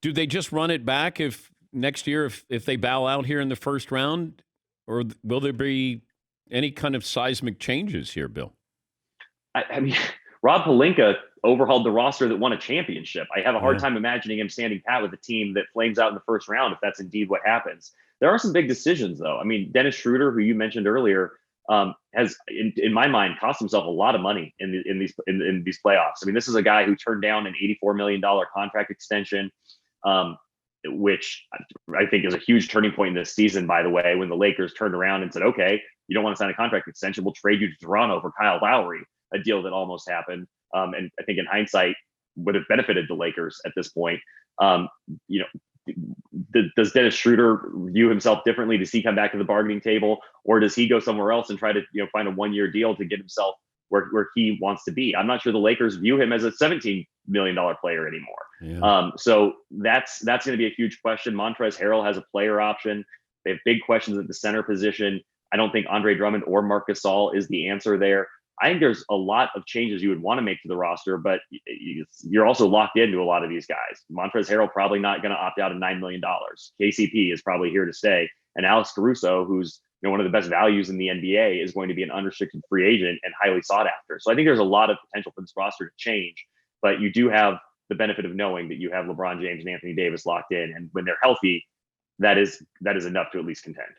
Do they just run it back if next year if they bow out here in the first round, or will there be any kind of seismic changes here, Bill? I mean, Rob Pelinka overhauled the roster that won a championship. I have a hard Yeah. time imagining him standing pat with a team that flames out in the first round if that's indeed what happens. There are some big decisions, though. I mean, Dennis Schroeder, who you mentioned earlier, has, in my mind, cost himself a lot of money in these playoffs. I mean, this is a guy who turned down an $84 million contract extension, um, which I think is a huge turning point in this season. By the way, when the Lakers turned around and said, "Okay, you don't want to sign a contract extension, we'll trade you to Toronto for Kyle Lowry," a deal that almost happened, and I think in hindsight would have benefited the Lakers at this point. Um, you know, does Dennis Schroeder view himself differently? Does he come back to the bargaining table, or does he go somewhere else and try to find a 1 year deal to get himself where he wants to be? I'm not sure the Lakers view him as a $17 million player anymore. Yeah. So that's going to be a huge question. Montrezl Harrell has a player option. They have big questions at the center position. I don't think Andre Drummond or Marc Gasol is the answer there. I think there's a lot of changes you would want to make to the roster, but you're also locked into a lot of these guys. Montrezl Harrell probably not going to opt out of $9 million. KCP is probably here to stay. And Alex Caruso, who's one of the best values in the NBA, is going to be an unrestricted free agent and highly sought after. So I think there's a lot of potential for this roster to change, but you do have the benefit of knowing that you have LeBron James and Anthony Davis locked in. And when they're healthy, that is enough to at least contend.